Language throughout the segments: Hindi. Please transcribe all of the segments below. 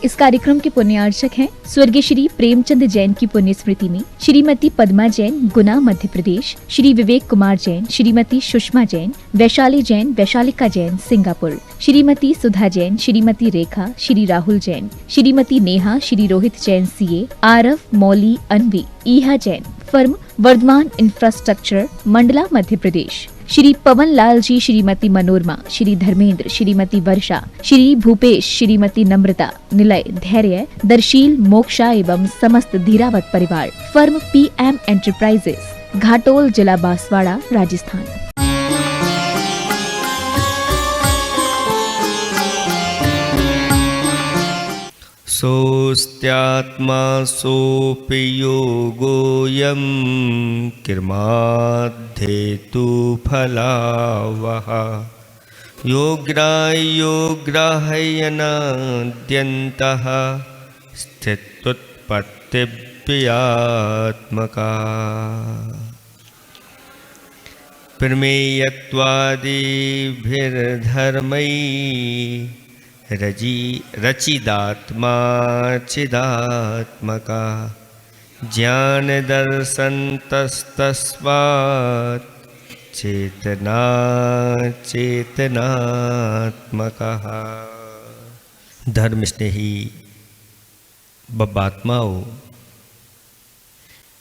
इस कार्यक्रम के पुण्यार्चक हैं स्वर्गीय श्री प्रेमचंद जैन की पुण्य स्मृति में श्रीमती पद्मा जैन, गुना, मध्य प्रदेश, श्री विवेक कुमार जैन, श्रीमती सुषमा जैन, वैशाली जैन, वैशालिका जैन, सिंगापुर, श्रीमती सुधा जैन, श्रीमती रेखा, श्री राहुल जैन, श्रीमती नेहा, श्री रोहित जैन सीए, आरव, मौली, अनवी, ईहा जैन, फर्म वर्धमान इंफ्रास्ट्रक्चर, मंडला, मध्य प्रदेश, श्री पवन लाल जी, श्रीमती मनोरमा, श्री धर्मेंद्र, श्रीमती वर्षा, श्री भूपेश, श्रीमती नम्रता, निलय, धैर्य, दर्शील, मोक्षा एवं समस्त धीरावत परिवार, फर्म PM एंटरप्राइजेस, घाटोल, जिला बांसवाड़ा, राजस्थान। सोऽस्त्यात्मा सोऽपि योगोऽयं किर्माद्धेतु फलावः योग्राह्योग्राह्यनाद्यन्तः स्थित्युत्पत्तिव्ययात्मका प्रमेयत्वादिभिर्धर्मैः रचिदात्मा चिदात्मका ज्ञान दर्शन तस्तस्मात् चेतना चेतनात्मकः। धर्म स्नेही बब्बात्माओं,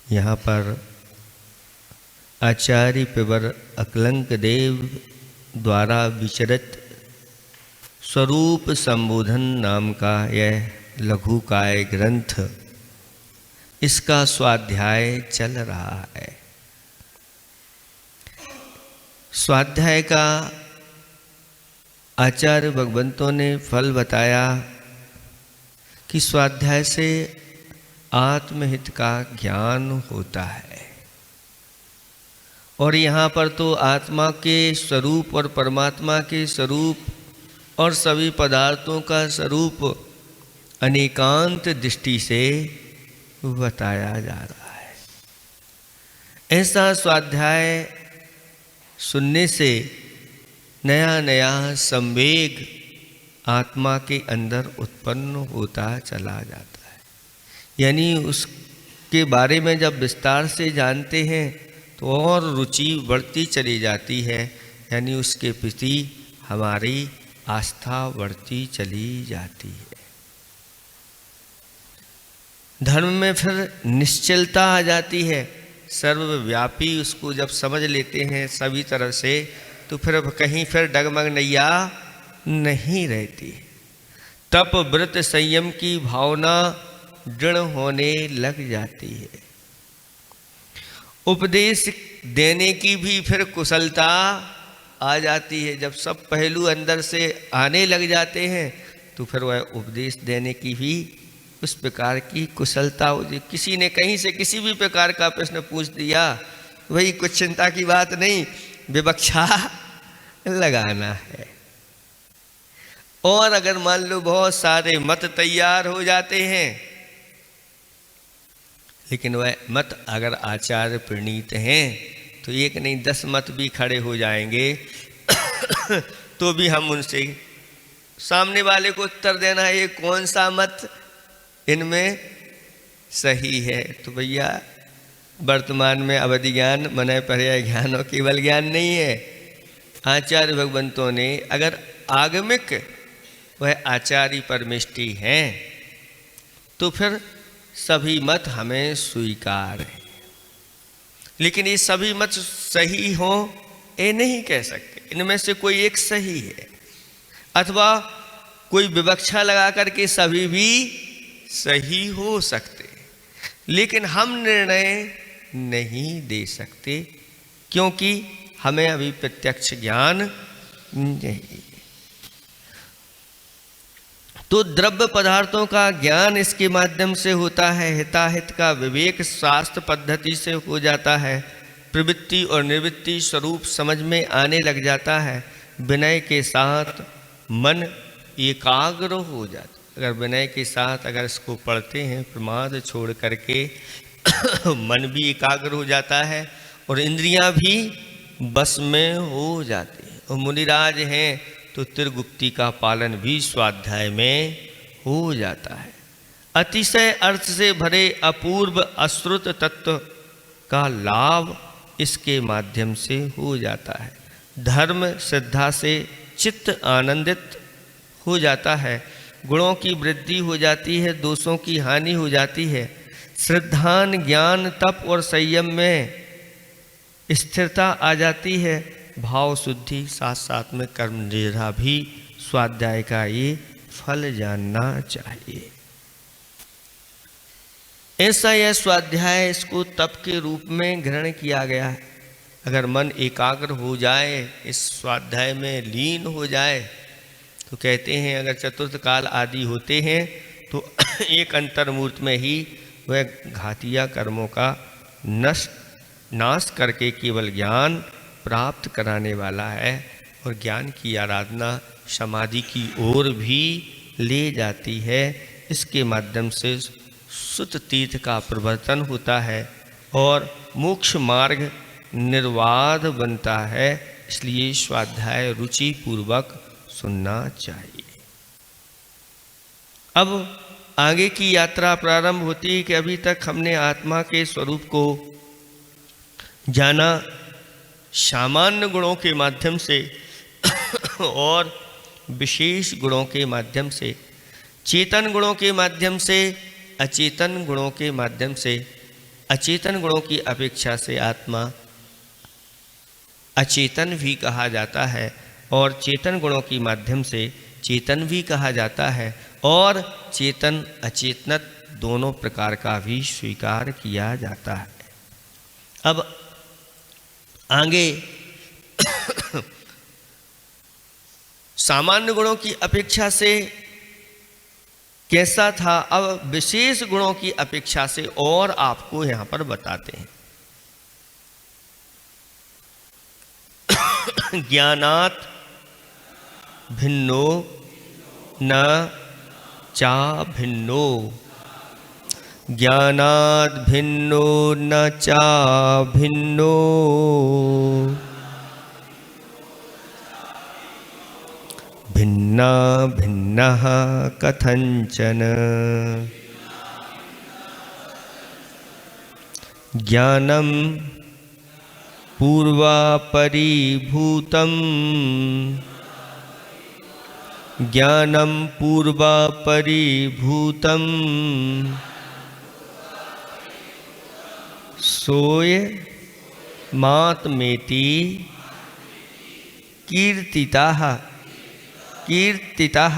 यहाँ पर आचार्य पिबर अकलंक देव द्वारा विचरित स्वरूप संबोधन नाम का यह लघुकाय ग्रंथ, इसका स्वाध्याय चल रहा है। स्वाध्याय का आचार्य भगवंतों ने फल बताया कि स्वाध्याय से आत्महित का ज्ञान होता है। और यहाँ पर तो आत्मा के स्वरूप और परमात्मा के स्वरूप और सभी पदार्थों का स्वरूप अनेकांत दृष्टि से बताया जा रहा है। ऐसा स्वाध्याय सुनने से नया नया संवेग आत्मा के अंदर उत्पन्न होता चला जाता है। यानी उसके बारे में जब विस्तार से जानते हैं तो और रुचि बढ़ती चली जाती है, यानी उसके प्रति हमारी आस्था बढ़ती चली जाती है। धर्म में फिर निश्चलता आ जाती है। सर्वव्यापी उसको जब समझ लेते हैं सभी तरह से, तो फिर कहीं फिर डगमग नैया नहीं रहती। तप, व्रत, संयम की भावना दृढ़ होने लग जाती है। उपदेश देने की भी फिर कुशलता आ जाती है। जब सब पहलू अंदर से आने लग जाते हैं तो फिर वह उपदेश देने की भी उस प्रकार की कुशलता हो जाए। किसी ने कहीं से किसी भी प्रकार का प्रश्न पूछ दिया, वही कुछ चिंता की बात नहीं, विवक्षा लगाना है। और अगर मान लो बहुत सारे मत तैयार हो जाते हैं, लेकिन वह मत अगर आचार्य प्रणीत हैं तो एक नहीं 10 मत भी खड़े हो जाएंगे तो भी हम उनसे सामने वाले को उत्तर देना है, ये कौन सा मत इनमें सही है। तो भैया वर्तमान में अवधि ज्ञान मने पर्याय ज्ञान और केवल ज्ञान नहीं है। आचार्य भगवंतों ने अगर आगमिक वह आचार्य परमेष्टि हैं तो फिर सभी मत हमें स्वीकार है। लेकिन ये सभी मत सही हो ये नहीं कह सकते। इनमें से कोई एक सही है, अथवा कोई विवक्षा लगा करके सभी भी सही हो सकते, लेकिन हम निर्णय नहीं दे सकते क्योंकि हमें अभी प्रत्यक्ष ज्ञान नहीं। तो द्रव्य पदार्थों का ज्ञान इसके माध्यम से होता है। हिताहित का विवेक शास्त्र पद्धति से हो जाता है। प्रवृत्ति और निवृत्ति स्वरूप समझ में आने लग जाता है। विनय के साथ मन एकाग्र हो जाता। अगर विनय के साथ अगर इसको पढ़ते हैं, प्रमाद छोड़ करके मन भी एकाग्र हो जाता है और इंद्रियां भी बस में हो जाती हैं। और मुनिराज हैं तो त्रिगुप्ति का पालन भी स्वाध्याय में हो जाता है। अतिशय अर्थ से भरे अपूर्व अश्रुत तत्व का लाभ इसके माध्यम से हो जाता है। धर्म श्रद्धा से चित्त आनंदित हो जाता है, गुणों की वृद्धि हो जाती है, दोषों की हानि हो जाती है। श्रद्धान ज्ञान तप और संयम में स्थिरता आ जाती है, भाव शुद्धि, साथ साथ में कर्म निष्ठा भी स्वाध्याय का ये फल जानना चाहिए। ऐसा यह स्वाध्याय इसको तप के रूप में ग्रहण किया गया है। अगर मन एकाग्र हो जाए, इस स्वाध्याय में लीन हो जाए, तो कहते हैं अगर चतुर्थ काल आदि होते हैं तो एक अंतर्मूर्त में ही वह घातिया कर्मों का नाश करके केवल ज्ञान प्राप्त कराने वाला है, और ज्ञान की आराधना समाधि की ओर भी ले जाती है। इसके माध्यम से सुत तीर्थ का प्रवर्तन होता है और मोक्ष मार्ग निर्वाध बनता है। इसलिए स्वाध्याय रुचि पूर्वक सुनना चाहिए। अब आगे की यात्रा प्रारंभ होती है कि अभी तक हमने आत्मा के स्वरूप को जाना सामान्य गुणों के माध्यम से और विशेष गुणों के माध्यम से, चेतन गुणों के माध्यम से, अचेतन गुणों के माध्यम से। अचेतन गुणों की अपेक्षा से आत्मा अचेतन भी कहा जाता है, और चेतन गुणों के माध्यम से चेतन भी कहा जाता है, और चेतन अचेतन दोनों प्रकार का भी स्वीकार किया जाता है। अब आगे सामान्य गुणों की अपेक्षा से कैसा था, अब विशेष गुणों की अपेक्षा से और आपको यहां पर बताते हैं। ज्ञानात् भिन्नो न चा भिन्नो, ज्ञानात् भिन्नो न चा भिन्नो, भिन्ना भिन्नः कथंचन, ज्ञानं पूर्वापरिभूतं, ज्ञानं पूर्वापरिभूतं, सोय मात्मेति कीर्तितः, कीर्तितः,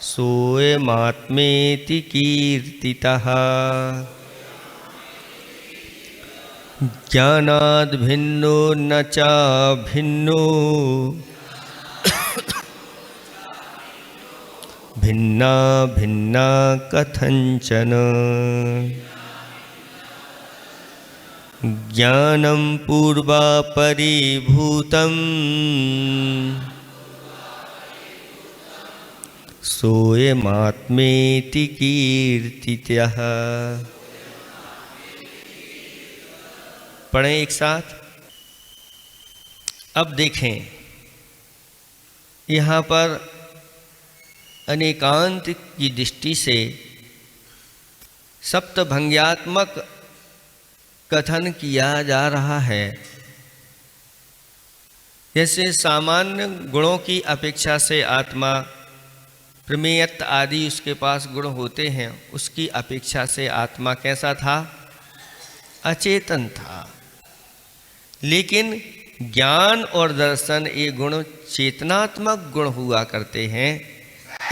सोयमात्मेति कीर्तितः, ज्ञानाद् भिन्नो न चा भिन्नो, भिन्ना भिन्ना कथंचन, ज्ञानं पूर्वापरिभूतं, सोयमात्मेति कीर्तितः। पढ़ें एक साथ। अब देखें यहाँ पर अनेकांत की दृष्टि से सप्तभंग्यात्मक कथन किया जा रहा है। जैसे सामान्य गुणों की अपेक्षा से आत्मा प्रमेयत्व आदि उसके पास गुण होते हैं, उसकी अपेक्षा से आत्मा कैसा था? अचेतन था। लेकिन ज्ञान और दर्शन ये गुण चेतनात्मक गुण हुआ करते हैं,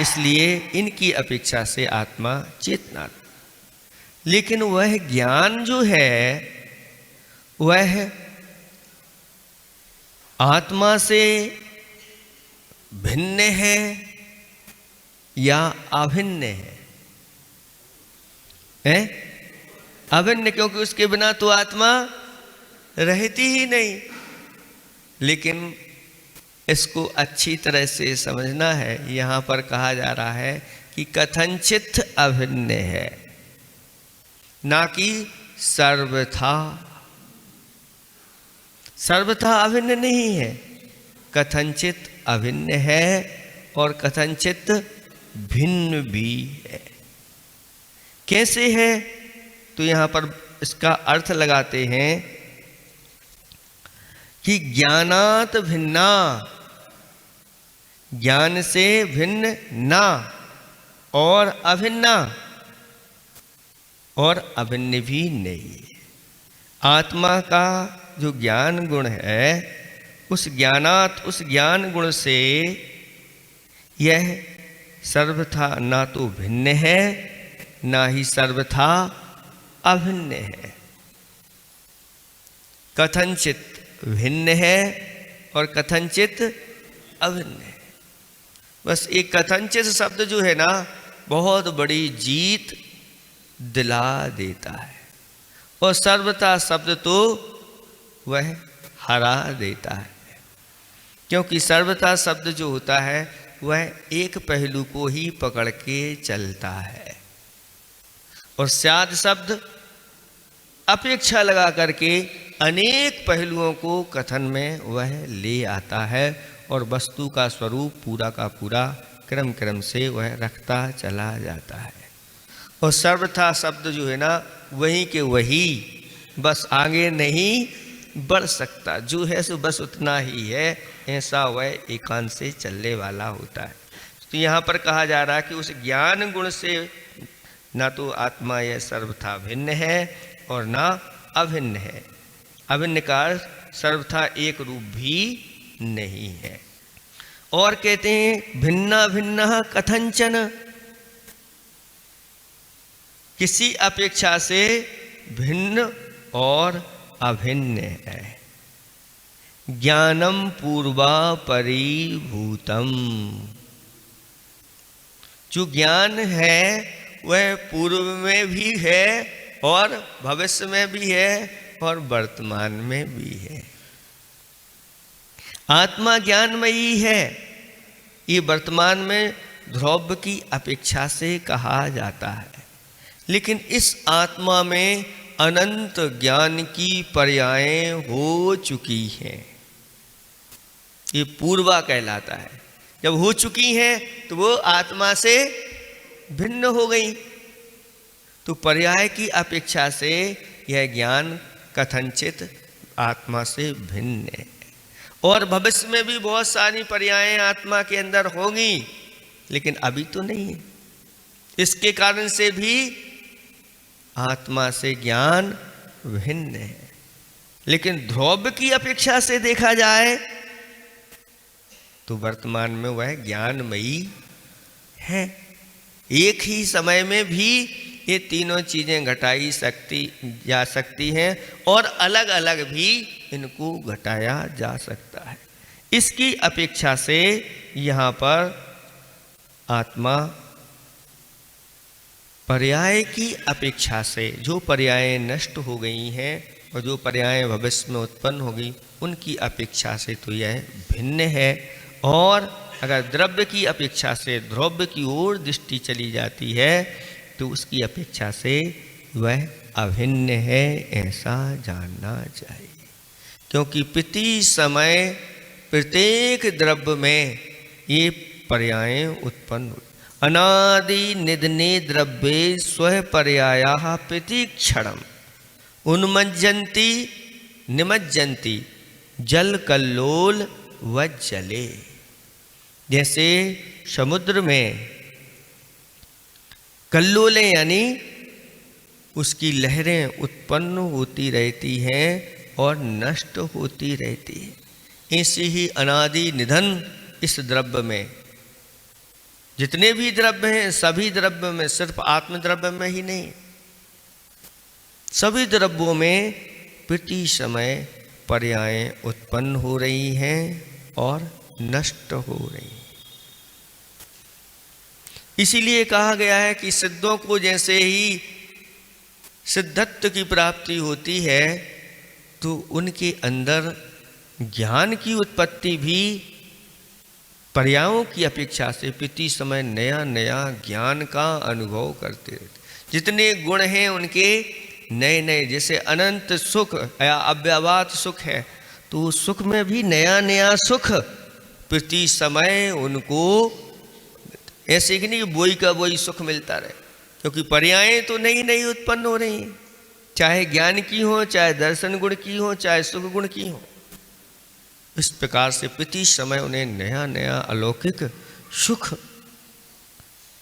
इसलिए इनकी अपेक्षा से आत्मा चेतना। लेकिन वह ज्ञान जो है वह आत्मा से भिन्न है या अभिन्न है? अभिन्न, क्योंकि उसके बिना तो आत्मा रहती ही नहीं। लेकिन इसको अच्छी तरह से समझना है। यहाँ पर कहा जा रहा है कि कथनचित अभिन्न है, ना कि सर्वथा। सर्वथा अभिन्न नहीं है, कथनचित अभिन्न है और कथनचित भिन्न भी है। कैसे है? तो यहाँ पर इसका अर्थ लगाते हैं कि ज्ञानात भिन्ना, ज्ञान से भिन्न ना, और अभिन्ना, और अभिन्न भी नहीं। आत्मा का जो ज्ञान गुण है, उस ज्ञानात, उस ज्ञान गुण से यह सर्वथा ना तो भिन्न है, ना ही सर्वथा अभिन्न है। कथनचित भिन्न है और कथनचित अभिन्न है। बस एक कथनचित शब्द जो है ना, बहुत बड़ी जीत दिला देता है, और सर्वथा शब्द तो वह हरा देता है। क्योंकि सर्वथा शब्द जो होता है वह एक पहलू को ही पकड़ के चलता है, और स्याद शब्द अपेक्षा लगा करके अनेक पहलुओं को कथन में वह ले आता है, और वस्तु का स्वरूप पूरा का पूरा क्रम क्रम से वह रखता चला जाता है। और सर्वथा शब्द जो है ना, वहीं के वही, बस आगे नहीं बढ़ सकता, जो है सो बस उतना ही है, ऐसा वह एकांत से चलने वाला होता है। तो यहाँ पर कहा जा रहा है कि उस ज्ञान गुण से ना तो आत्मा यह सर्वथा भिन्न है और ना अभिन्न है। अभिन्न का सर्वथा एक रूप भी नहीं है। और कहते हैं भिन्ना भिन्न कथंचन, किसी अपेक्षा से भिन्न और अभिन्न है। ज्ञानम पूर्वा परिभूतम, जो ज्ञान है वह पूर्व में भी है और भविष्य में भी है और वर्तमान में भी है। आत्मा ज्ञानमयी है, ये वर्तमान में ध्रुव की अपेक्षा से कहा जाता है। लेकिन इस आत्मा में अनंत ज्ञान की पर्यायें हो चुकी हैं, ये पूर्वा कहलाता है। जब हो चुकी हैं तो वो आत्मा से भिन्न हो गई, तो पर्याय की अपेक्षा से यह ज्ञान कथनचित आत्मा से भिन्न है। और भविष्य में भी बहुत सारी पर्यायें आत्मा के अंदर होंगी, लेकिन अभी तो नहीं है। इसके कारण से भी आत्मा से ज्ञान भिन्न है। लेकिन ध्रुव की अपेक्षा से देखा जाए तो वर्तमान में वह ज्ञानमयी है। एक ही समय में भी ये तीनों चीजें घटाई जा सकती हैं, और अलग अलग भी इनको घटाया जा सकता है। इसकी अपेक्षा से यहाँ पर आत्मा पर्याय की अपेक्षा से, जो पर्यायें नष्ट हो गई हैं और जो पर्यायें भविष्य में उत्पन्न होगी, उनकी अपेक्षा से तो यह भिन्न है। और अगर द्रव्य की अपेक्षा से ध्रुव की ओर दृष्टि चली जाती है तो उसकी अपेक्षा से वह अभिन्न है, ऐसा जानना चाहिए। क्योंकि प्रति समय प्रत्येक द्रव्य में ये पर्यायें उत्पन्न हुई। अनादि निधने द्रव्ये स्व पर्याया प्रतिक्षणम उन्मज्जन्ति निमज्जन्ति जल कल्लोल व जले। जैसे समुद्र में कल्लोलें यानी उसकी लहरें उत्पन्न होती रहती हैं और नष्ट होती रहती है, ऐसे ही अनादि निधन इस द्रव्य में, जितने भी द्रव्य हैं सभी द्रव्य में, सिर्फ आत्मद्रव्य में ही नहीं, सभी द्रव्यों में प्रति समय पर्यायें उत्पन्न हो रही हैं और नष्ट हो रही हैं। इसीलिए कहा गया है कि सिद्धों को जैसे ही सिद्धत्व की प्राप्ति होती है तो उनके अंदर ज्ञान की उत्पत्ति भी पर्यायों की अपेक्षा से प्रति समय नया नया ज्ञान का अनुभव करते रहते। जितने गुण हैं उनके नए नए, जैसे अनंत सुख या अव्यवहात सुख है, तो सुख में भी नया नया सुख प्रति समय उनको, ऐसे कि नहीं वही का वही सुख मिलता रहे, क्योंकि पर्यायें तो नई नई उत्पन्न हो रही हैं, चाहे ज्ञान की हो, चाहे दर्शन गुण की हो, चाहे सुख गुण की हो। इस प्रकार से प्रति समय उन्हें नया नया अलौकिक सुख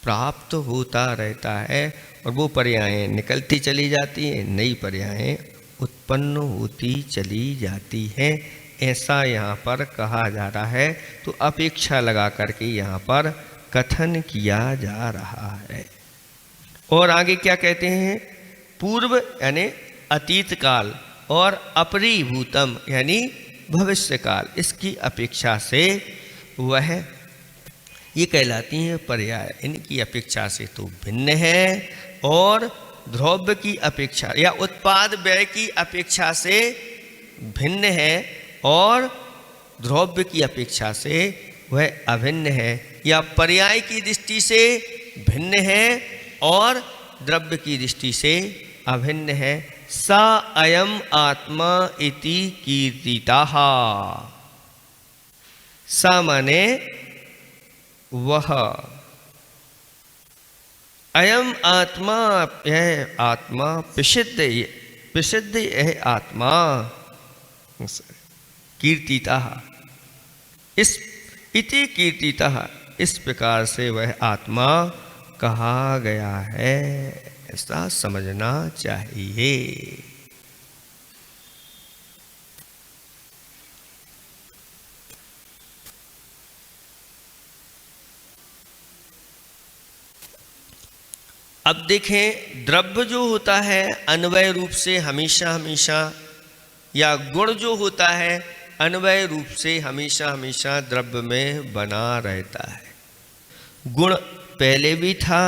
प्राप्त होता रहता है और वो पर्यायें निकलती चली जाती हैं, नई पर्यायें उत्पन्न होती चली जाती हैं, ऐसा यहाँ पर कहा जा रहा है। तो अपेक्षा लगा करके यहाँ पर कथन किया जा रहा है। और आगे क्या कहते हैं, पूर्व यानी अतीत काल और अपरिभूतम यानी भविष्य काल, इसकी अपेक्षा से वह ये कहलाती हैं पर्याय, इनकी अपेक्षा से तो भिन्न है और द्रव्य की अपेक्षा या उत्पाद व्यय की अपेक्षा से भिन्न है और द्रव्य की अपेक्षा से वह अभिन्न है, या पर्याय की दृष्टि से भिन्न है और द्रव्य की दृष्टि से अभिन्न है। सा अयम आत्मा इति कीर्तिताः। सा माने वह, अयम आत्मा यह आत्मा, प्रसिद्ध यह आत्मा, कीर्तितः इस इति कीर्तितः इस प्रकार से वह आत्मा कहा गया है, ऐसा समझना चाहिए। अब देखें, द्रव्य जो होता है अन्वय रूप से हमेशा हमेशा, या गुण जो होता है अन्वय रूप से हमेशा हमेशा द्रव्य में बना रहता है। गुण पहले भी था,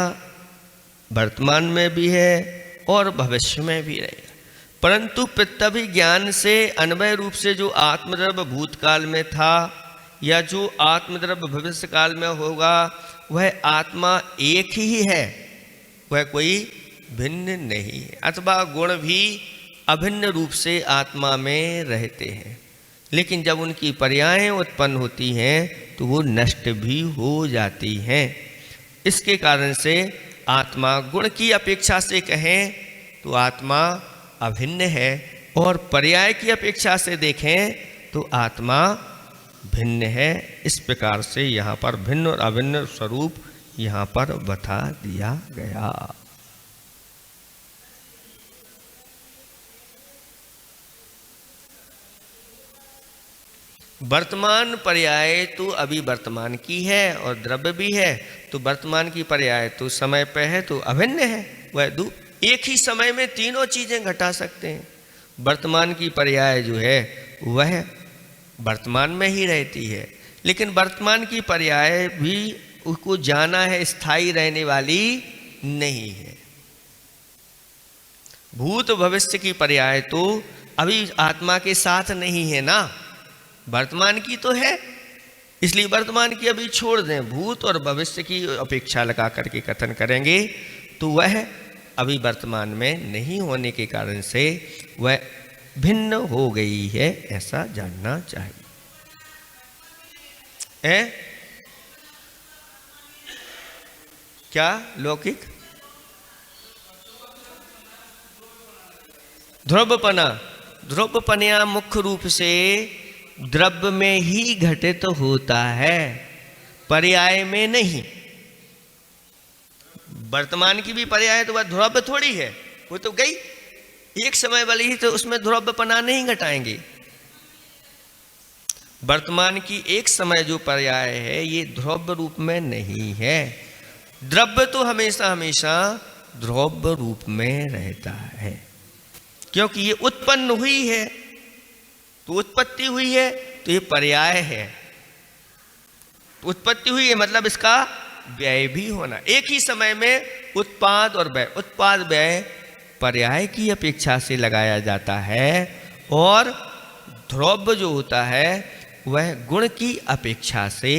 वर्तमान में भी है और भविष्य में भी रहेगा, परंतु तभी ज्ञान से अन्वय रूप से जो आत्मद्रव्य भूतकाल में था या जो आत्मद्रव्य भविष्य काल में होगा, वह आत्मा एक ही है, वह कोई भिन्न नहीं है। अथवा गुण भी अभिन्न रूप से आत्मा में रहते हैं, लेकिन जब उनकी पर्यायें उत्पन्न होती हैं तो वो नष्ट भी हो जाती हैं। इसके कारण से आत्मा गुण की अपेक्षा से कहें तो आत्मा अभिन्न है, और पर्याय की अपेक्षा से देखें तो आत्मा भिन्न है। इस प्रकार से यहाँ पर भिन्न और अभिन्न स्वरूप यहाँ पर बता दिया गया। वर्तमान पर्याय तो अभी वर्तमान की है और द्रव्य भी है, तो वर्तमान की पर्याय तो समय पे है तो अभिन्न है। वह एक ही समय में तीनों चीजें घटा सकते हैं। वर्तमान की पर्याय जो है वह वर्तमान में ही रहती है, लेकिन वर्तमान की पर्याय भी उसको जाना है स्थायी रहने वाली नहीं है। भूत भविष्य की पर्याय तो अभी आत्मा के साथ नहीं है ना, वर्तमान की तो है, इसलिए वर्तमान की अभी छोड़ दें, भूत और भविष्य की अपेक्षा लगा करके कथन करेंगे तो वह अभी वर्तमान में नहीं होने के कारण से वह भिन्न हो गई है, ऐसा जानना चाहिए। क्या लौकिक ध्रुवपना मुख्य रूप से द्रव्य में ही घटित होता है, पर्याय में नहीं। वर्तमान की भी पर्याय तो वह ध्रुव थोड़ी है, वो तो गई एक समय वाली ही, तो उसमें ध्रुवपना नहीं घटाएंगे। वर्तमान की एक समय जो पर्याय है ये ध्रुव रूप में नहीं है। द्रव्य तो हमेशा हमेशा ध्रुव रूप में रहता है, क्योंकि ये उत्पन्न हुई है, तो उत्पत्ति हुई है तो ये पर्याय है। उत्पत्ति हुई है मतलब इसका व्यय भी होना। एक ही समय में उत्पाद और व्यय, उत्पाद व्यय पर्याय की अपेक्षा से लगाया जाता है, और ध्रुव जो होता है वह गुण की अपेक्षा से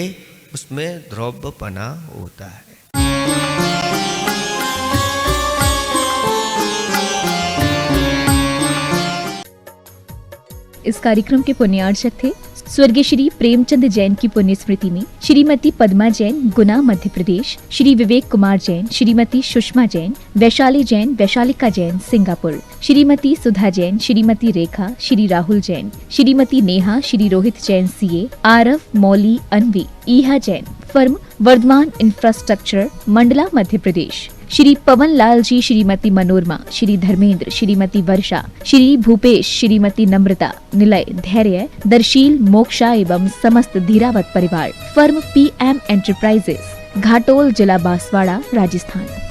उसमें ध्रुवपना होता है। इस कार्यक्रम के पुण्यार्चक थे स्वर्गीय श्री प्रेमचंद जैन की पुण्य स्मृति में श्रीमती पद्मा जैन, गुना, मध्य प्रदेश, श्री विवेक कुमार जैन, श्रीमती सुषमा जैन, वैशाली जैन, वैशालिका जैन, सिंगापुर, श्रीमती सुधा जैन, श्रीमती रेखा, श्री राहुल जैन, श्रीमती नेहा, श्री रोहित जैन सीए, आरव, मौली, अनवी, ईहा जैन, फर्म वर्धमान इंफ्रास्ट्रक्चर, मंडला, मध्य प्रदेश, श्री पवन लाल जी, श्रीमती मनोरमा, श्री धर्मेंद्र, श्रीमती वर्षा, श्री भूपेश, श्रीमती नम्रता, निलय, धैर्य, दर्शील, मोक्षा एवं समस्त धीरावत परिवार, फर्म PM एंटरप्राइजेस, घाटोल, जिला बांसवाड़ा, राजस्थान।